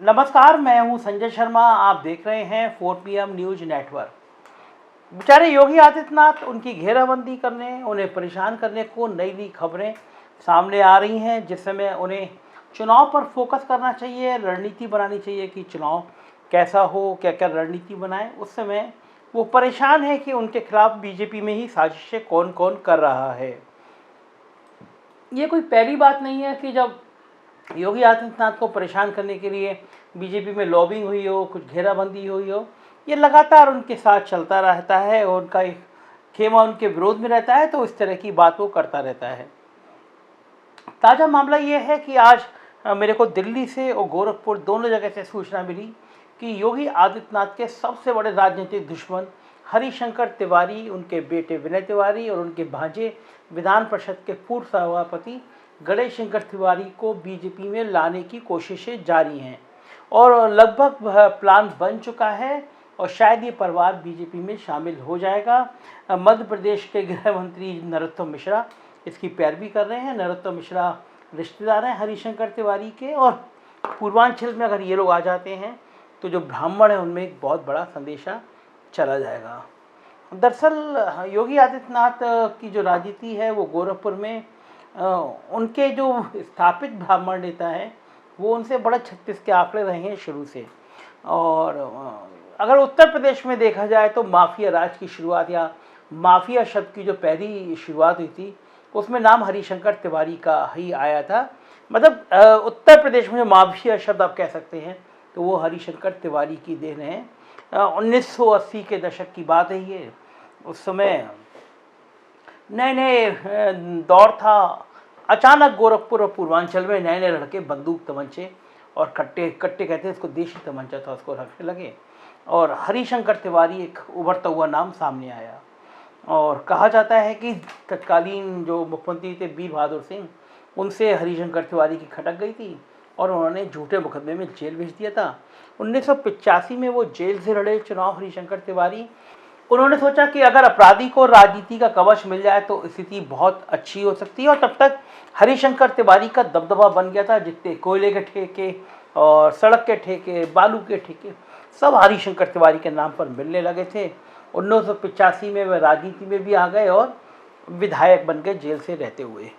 नमस्कार, मैं हूं संजय शर्मा। आप देख रहे हैं 4PM न्यूज नेटवर्क। बेचारे योगी आदित्यनाथ उनकी घेराबंदी करने, उन्हें परेशान करने को नई नई खबरें सामने आ रही हैं, जिस समय उन्हें चुनाव पर फोकस करना चाहिए, रणनीति बनानी चाहिए कि चुनाव कैसा हो, क्या क्या रणनीति बनाएं। उस समय वो परेशान है कि उनके खिलाफ बीजेपी में ही साजिशें कौन कौन कर रहा है। ये कोई पहली बात नहीं है कि जब योगी आदित्यनाथ को परेशान करने के लिए बीजेपी में लॉबिंग हुई हो, कुछ घेराबंदी हुई हो। ये लगातार उनके साथ चलता रहता है और उनका एक खेमा उनके विरोध में रहता है, तो इस तरह की बात वो करता रहता है। ताज़ा मामला ये है कि आज मेरे को दिल्ली से और गोरखपुर दोनों जगह से सूचना मिली कि योगी आदित्यनाथ के सबसे बड़े राजनीतिक दुश्मन हरिशंकर तिवारी, उनके बेटे विनय तिवारी और उनके भांजे विधान परिषद के पूर्व सभापति गणेश शंकर तिवारी को बीजेपी में लाने की कोशिशें जारी हैं और लगभग प्लान बन चुका है और शायद ये परिवार बीजेपी में शामिल हो जाएगा। मध्य प्रदेश के गृह मंत्री नरोत्तम मिश्रा इसकी पैरवी कर रहे हैं। नरोत्तम मिश्रा रिश्तेदार हैं हरिशंकर तिवारी के, और पूर्वांचल में अगर ये लोग आ जाते हैं तो जो ब्राह्मण हैं उनमें एक बहुत बड़ा संदेशा चला जाएगा। दरअसल योगी आदित्यनाथ की जो राजनीति है वो गोरखपुर में उनके जो स्थापित ब्राह्मण नेता हैं वो उनसे बड़ा 36 के आंकड़े रहे हैं शुरू से। और अगर उत्तर प्रदेश में देखा जाए तो माफिया राज की शुरुआत या माफिया शब्द की जो पहली शुरुआत हुई थी उसमें नाम हरिशंकर तिवारी का ही आया था। मतलब उत्तर प्रदेश में जो माफिया शब्द आप कह सकते हैं तो वो हरिशंकर तिवारी की देन है। 1980 के दशक की बात है ये। उस समय नए नए दौर था। अचानक गोरखपुर और पूर्वांचल में नए नए लड़के बंदूक तमंचे और कट्टे कहते हैं इसको, देशी तमंचा था, उसको रखने लगे और हरिशंकर तिवारी एक उभरता हुआ नाम सामने आया। और कहा जाता है कि तत्कालीन जो मुख्यमंत्री थे वीर बहादुर सिंह, उनसे हरिशंकर तिवारी की खटक गई थी और उन्होंने झूठे मुकदमे में जेल भेज दिया था। 1985 में वो जेल से लड़े चुनाव हरिशंकर तिवारी। उन्होंने सोचा कि अगर अपराधी को राजनीति का कवच मिल जाए तो स्थिति बहुत अच्छी हो सकती है, और तब तक हरिशंकर तिवारी का दबदबा बन गया था। जितने कोयले के ठेके और सड़क के ठेके, बालू के ठेके, सब हरिशंकर तिवारी के नाम पर मिलने लगे थे। 1985 में वे राजनीति में भी आ गए और विधायक बन गए जेल से रहते हुए।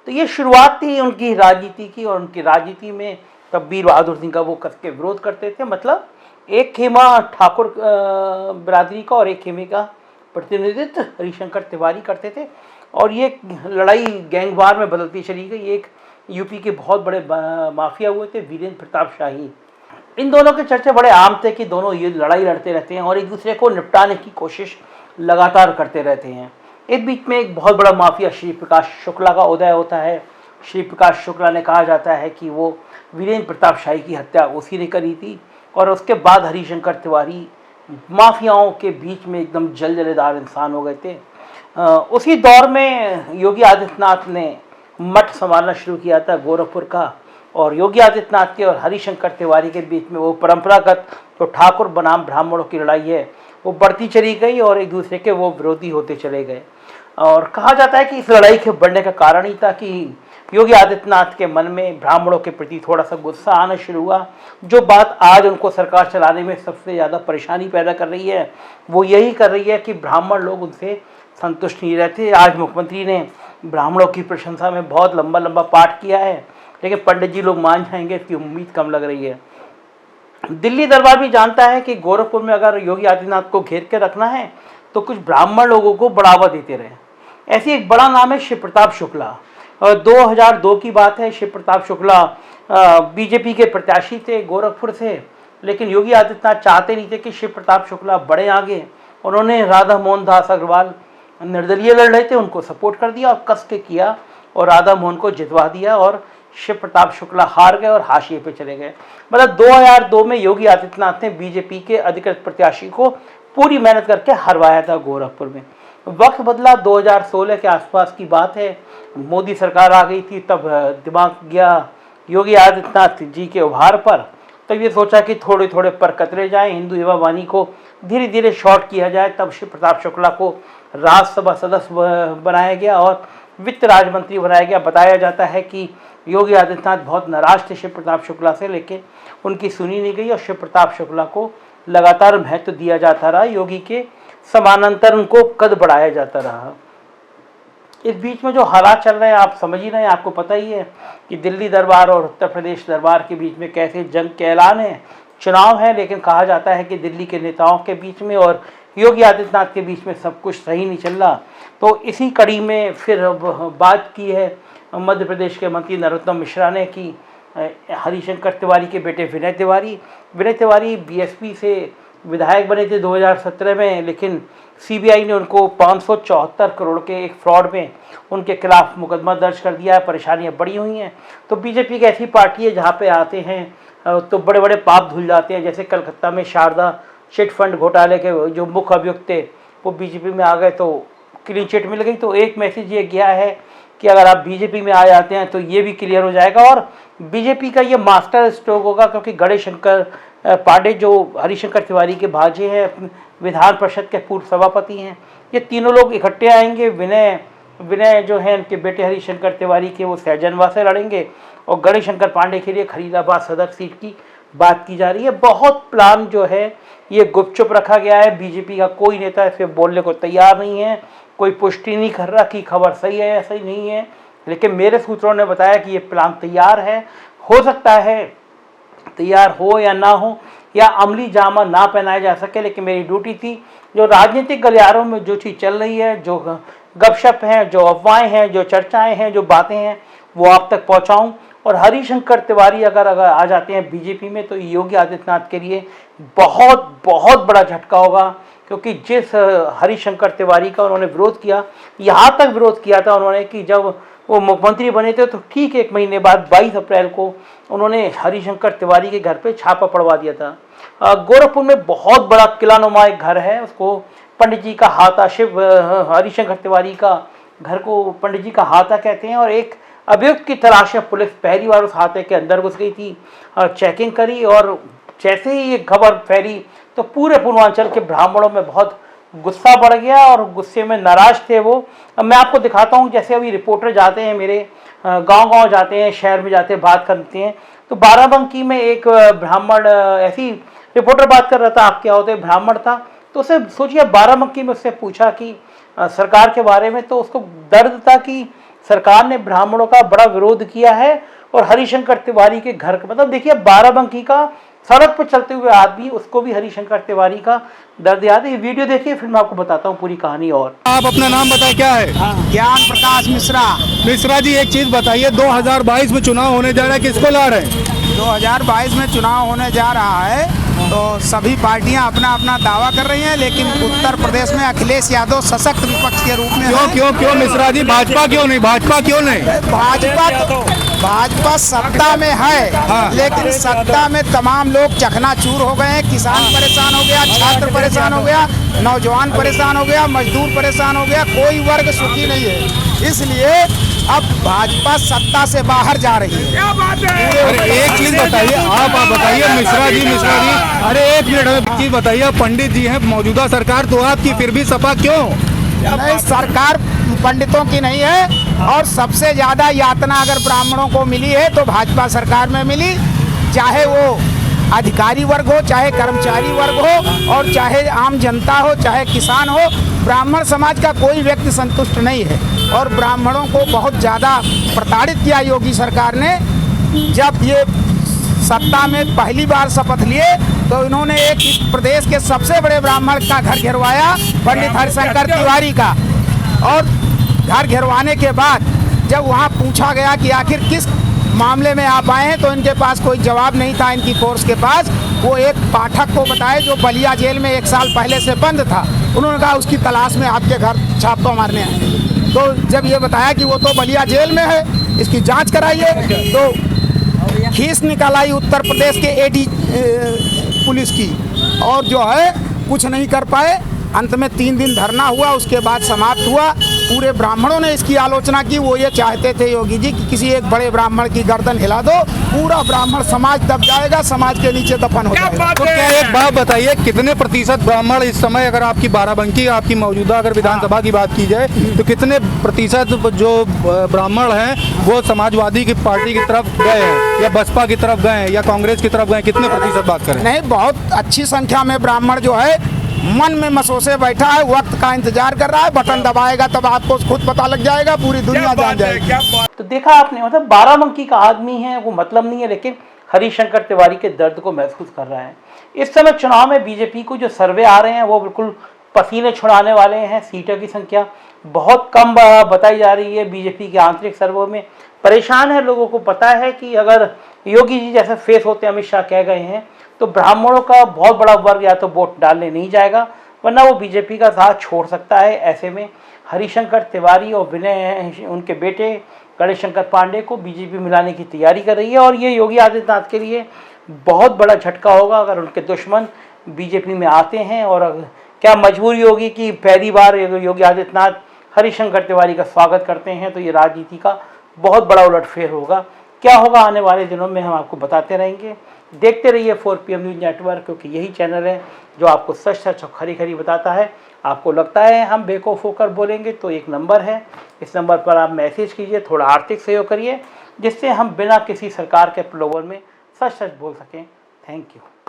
तो ये शुरुआत थी उनकी राजनीति की, और उनकी राजनीति में तब वीर बहादुर सिंह का वो कस के विरोध करते थे। मतलब एक खेमा ठाकुर बिरादरी का और एक खेमे का प्रतिनिधित्व हरिशंकर तिवारी करते थे, और ये लड़ाई गैंगवार में बदलती चली गई। एक यूपी के बहुत बड़े माफिया हुए थे वीरेंद्र प्रताप शाही। इन दोनों के चर्चे बड़े आम थे कि दोनों ये लड़ाई लड़ते रहते हैं और एक दूसरे को निपटाने की कोशिश लगातार करते रहते हैं। इस बीच में एक बहुत बड़ा माफिया श्री प्रकाश शुक्ला का उदय होता है। श्री प्रकाश शुक्ला ने कहा जाता है कि वो वीरेंद्र प्रताप शाही की हत्या उसी ने करी थी, और उसके बाद हरिशंकर तिवारी माफियाओं के बीच में एकदम जलदार इंसान हो गए थे। उसी दौर में योगी आदित्यनाथ ने मठ संभालना शुरू किया था गोरखपुर का, और योगी आदित्यनाथ के और हरिशंकर तिवारी के बीच में वो परंपरागत जो ठाकुर बनाम ब्राह्मणों की लड़ाई है वो बढ़ती चली गई और एक दूसरे के वो विरोधी होते चले गए। और कहा जाता है कि इस लड़ाई के बढ़ने का कारण ही था कि योगी आदित्यनाथ के मन में ब्राह्मणों के प्रति थोड़ा सा गुस्सा आना शुरू हुआ। जो बात आज उनको सरकार चलाने में सबसे ज़्यादा परेशानी पैदा कर रही है वो यही कर रही है कि ब्राह्मण लोग उनसे संतुष्ट नहीं रहते। आज मुख्यमंत्री ने ब्राह्मणों की प्रशंसा में बहुत लंबा लंबा पाठ किया है, लेकिन पंडित जी लोग मान जाएंगे, इसकी उम्मीद कम लग रही है। दिल्ली दरबार भी जानता है कि गोरखपुर में अगर योगी आदित्यनाथ को घेर के रखना है तो कुछ ब्राह्मण लोगों को बढ़ावा देते रहे। ऐसे एक बड़ा नाम है शिव प्रताप शुक्ला। 2002 की बात है। शिव प्रताप शुक्ला बीजेपी के प्रत्याशी थे गोरखपुर से, लेकिन योगी आदित्यनाथ चाहते नहीं थे कि शिव प्रताप शुक्ला बढ़े आगे। उन्होंने राधा मोहन दास अग्रवाल निर्दलीय लड़ रहे थे, उनको सपोर्ट कर दिया और कस के किया और राधा मोहन को जितवा दिया, और शिव प्रताप शुक्ला हार गए और हाशिए पे चले गए। मतलब 2002 में योगी आदित्यनाथ ने बीजेपी के अधिकृत प्रत्याशी को पूरी मेहनत करके हरवाया था गोरखपुर में। वक्त बदला, 2016 के आसपास की बात है, मोदी सरकार आ गई थी। तब दिमाग गया योगी आदित्यनाथ जी के उभार पर। तब ये सोचा कि थोड़े थोड़े पर कतरे जाएं, हिंदू युवा वाणी को धीरे धीरे शॉर्ट किया जाए। तब शिव प्रताप शुक्ला को राज्यसभा सदस्य बनाया गया और वित्त राज्य मंत्री बनाया गया। बताया जाता है कि योगी आदित्यनाथ बहुत नाराज थे शिव प्रताप शुक्ला से, लेकिन उनकी सुनी नहीं गई और शिव प्रताप शुक्ला को लगातार महत्व दिया जाता रहा। योगी के समानांतर उनको कद बढ़ाया जाता रहा। इस बीच में जो हालात चल रहे हैं आप समझ ही रहे हैं, आपको पता ही है कि दिल्ली दरबार और उत्तर प्रदेश दरबार के बीच में कैसे जंग के ऐलान है। चुनाव है, लेकिन कहा जाता है कि दिल्ली के नेताओं के बीच में और योगी आदित्यनाथ के बीच में सब कुछ सही नहीं चल रहा। तो इसी कड़ी में फिर बात की है मध्य प्रदेश के मंत्री नरोत्तम मिश्रा ने कि हरिशंकर तिवारी के बेटे विनय तिवारी बीएसपी से विधायक बने थे 2017 में, लेकिन सीबीआई ने उनको 574 करोड़ के एक फ्रॉड में उनके खिलाफ मुकदमा दर्ज कर दिया है। परेशानियां बड़ी हुई हैं। तो बीजेपी की ऐसी पार्टी है जहां पे आते हैं तो बड़े बड़े पाप धुल जाते हैं। जैसे कलकत्ता में शारदा चिट फंड घोटाले के जो मुख्य अभियुक्त थे वो बीजेपी में आ गए तो क्लीन चिट मिल गई। तो एक मैसेज ये गया है कि अगर आप बीजेपी में आ जाते हैं तो ये भी क्लियर हो जाएगा और बीजेपी का ये मास्टर स्ट्रोक होगा, क्योंकि गणेश शंकर पांडे जो हरिशंकर तिवारी के भांजे हैं, विधान परिषद के पूर्व सभापति हैं, ये तीनों लोग इकट्ठे आएंगे। विनय जो है उनके बेटे हरिशंकर तिवारी के, वो सहजनवा से लड़ेंगे और गणेश शंकर पांडे के लिए खरीदाबाद सदर सीट की बात की जा रही है। बहुत प्लान जो है ये गुपचुप रखा गया है। बीजेपी का कोई नेता इस पर बोलने को तैयार नहीं है, कोई पुष्टि नहीं कर रहा कि खबर सही है या सही नहीं है, लेकिन मेरे सूत्रों ने बताया कि ये प्लान तैयार है। हो सकता है तैयार हो या ना हो या अमली जामा ना पहनाया जा सके, लेकिन मेरी ड्यूटी थी जो राजनीतिक गलियारों में जो चीज़ चल रही है, जो गपशप हैं, जो अफवाहें हैं, जो चर्चाएं हैं, जो बातें हैं, वो आप तक पहुंचाऊं। और हरिशंकर तिवारी अगर आ जाते हैं बीजेपी में तो योगी आदित्यनाथ के लिए बहुत बहुत बड़ा झटका होगा, क्योंकि जिस हरिशंकर तिवारी का उन्होंने विरोध किया, यहाँ तक विरोध किया था उन्होंने कि जब वो मुख्यमंत्री बने थे तो ठीक एक महीने बाद 22 अप्रैल को उन्होंने हरिशंकर तिवारी के घर पे छापा पड़वा दिया था। गोरखपुर में बहुत बड़ा किलानुमा एक घर है, उसको पंडित जी का हाथा, शिव हरिशंकर तिवारी का घर को पंडित जी का हाथा कहते हैं। और एक अभियुक्त की तलाश में पुलिस पहली बार उस हाथे के अंदर घुस गई थी और चेकिंग करी, और जैसे ही ये खबर फैली तो पूरे पूर्वांचल के ब्राह्मणों में बहुत गुस्सा बढ़ गया और गुस्से में नाराज थे वो। अब मैं आपको दिखाता हूँ, जैसे अभी रिपोर्टर जाते हैं मेरे गांव-गांव जाते हैं, शहर में जाते हैं, बात करते हैं, तो बाराबंकी में एक ब्राह्मण ऐसी रिपोर्टर बात कर रहा था, आप क्या होते, ब्राह्मण था, तो उसे सोचिए बाराबंकी में उससे पूछा कि सरकार के बारे में, तो उसको दर्द था कि सरकार ने ब्राह्मणों का बड़ा विरोध किया है और हरिशंकर तिवारी के घर का, मतलब देखिए बाराबंकी का सड़क पर चलते हुए आदमी, उसको भी हरिशंकर तिवारी का दर्द याद है। ये वीडियो देखिए, फिर मैं आपको बताता हूँ पूरी कहानी। और आप अपना नाम बताएं, क्या है? ज्ञान प्रकाश मिश्रा। मिश्रा जी, एक चीज बताइए, 2022 में चुनाव होने जा रहा है, किसको ला रहे हैं? 2022 में चुनाव होने जा रहा है तो सभी पार्टियां अपना अपना दावा कर रही हैं, लेकिन उत्तर प्रदेश में अखिलेश यादव सशक्त विपक्ष के रूप में क्यों मिश्रा जी, भाजपा क्यों नहीं? भाजपा सत्ता में है, हाँ। लेकिन सत्ता में तमाम लोग चकनाचूर हो गए हैं। किसान परेशान हो गया, छात्र परेशान हो गया, नौजवान परेशान हो गया, मजदूर परेशान हो गया, कोई वर्ग सुखी नहीं है। इसलिए अब भाजपा सत्ता से बाहर जा रही है। क्या बात है? अरे एक चीज बताइए, आप बताइए मिश्रा जी, अरे एक मिनट में चीज बताइए, पंडित जी हैं, मौजूदा सरकार तो आपकी, फिर भी सपा क्यों? नहीं, सरकार पंडितों की नहीं है, और सबसे ज्यादा यातना अगर ब्राह्मणों को मिली है तो भाजपा सरकार में मिली, चाहे वो अधिकारी वर्ग हो, चाहे कर्मचारी वर्ग हो, और चाहे आम जनता हो, चाहे किसान हो। ब्राह्मण समाज का कोई व्यक्ति संतुष्ट नहीं है और ब्राह्मणों को बहुत ज़्यादा प्रताड़ित किया योगी सरकार ने। जब ये सत्ता में पहली बार शपथ लिए तो इन्होंने एक इस प्रदेश के सबसे बड़े ब्राह्मण का घर घेरवाया, पंडित हरिशंकर तिवारी का, और घर घेरवाने के बाद जब वहाँ पूछा गया कि आखिर किस मामले में आप आए हैं तो इनके पास कोई जवाब नहीं था, इनकी फोर्स के पास। वो एक पाठक को बताए जो बलिया जेल में 1 साल पहले से बंद था, उन्होंने कहा उसकी तलाश में आपके घर छापा मारने आए। तो जब ये बताया कि वो तो बलिया जेल में है, इसकी जांच कराइए, तो खीस निकाल आई उत्तर प्रदेश के एडी पुलिस की, और जो है कुछ नहीं कर पाए। अंत में 3 दिन धरना हुआ, उसके बाद समाप्त हुआ। पूरे ब्राह्मणों ने इसकी आलोचना की। वो ये चाहते थे योगी जी कि किसी एक बड़े ब्राह्मण की गर्दन हिला दो, पूरा ब्राह्मण समाज दब जाएगा, समाज के नीचे दफन हो जाएगा। तो क्या एक बात बताइए, कितने प्रतिशत ब्राह्मण इस समय, अगर आपकी बाराबंकी आपकी मौजूदा अगर विधानसभा की बात की जाए, तो कितने प्रतिशत जो ब्राह्मण हैं वो समाजवादी की पार्टी की तरफ गए हैं, या बसपा की तरफ गए हैं, या कांग्रेस की तरफ गए, कितने प्रतिशत बात करें? नहीं, बहुत अच्छी संख्या में ब्राह्मण जो है मन में मसोसे बैठा है, वक्त का इंतजार कर रहा है, बटन दबाएगा तब आपको खुद पता लग जाएगा, पूरी दुनिया जान जाएगी। तो देखा आपने, मतलब बाराबंकी का आदमी है, वो मतलब नहीं है, लेकिन हरिशंकर तिवारी के दर्द को महसूस कर रहा है। इस समय चुनाव में बीजेपी को जो सर्वे आ रहे हैं वो बिल्कुल पसीने छुड़ाने वाले हैं। सीटों की संख्या बहुत कम बताई जा रही है बीजेपी के आंतरिक सर्वे में। परेशान है, लोगों को पता है कि अगर योगी जी जैसे फेस होते अमित शाह कह गए हैं तो ब्राह्मणों का बहुत बड़ा वर्ग या तो वोट डालने नहीं जाएगा, वरना वो बीजेपी का साथ छोड़ सकता है। ऐसे में हरिशंकर तिवारी और विनय, उनके बेटे गणेश शंकर पांडे को बीजेपी मिलाने की तैयारी कर रही है, और ये योगी आदित्यनाथ के लिए बहुत बड़ा झटका होगा अगर उनके दुश्मन बीजेपी में आते हैं। और क्या मजबूरी होगी कि पहली बार योगी आदित्यनाथ हरिशंकर तिवारी का स्वागत करते हैं, तो ये राजनीति का बहुत बड़ा उलटफेर होगा। क्या होगा आने वाले दिनों में हम आपको बताते रहेंगे। देखते रहिए 4PM न्यूज़ नेटवर्क, क्योंकि यही चैनल है जो आपको सच सच और खरी खरी बताता है। आपको लगता है हम बेवकूफ़ होकर बोलेंगे तो एक नंबर है, इस नंबर पर आप मैसेज कीजिए, थोड़ा आर्थिक सहयोग करिए, जिससे हम बिना किसी सरकार के प्रलोभन में सच सच बोल सकें। Thank you.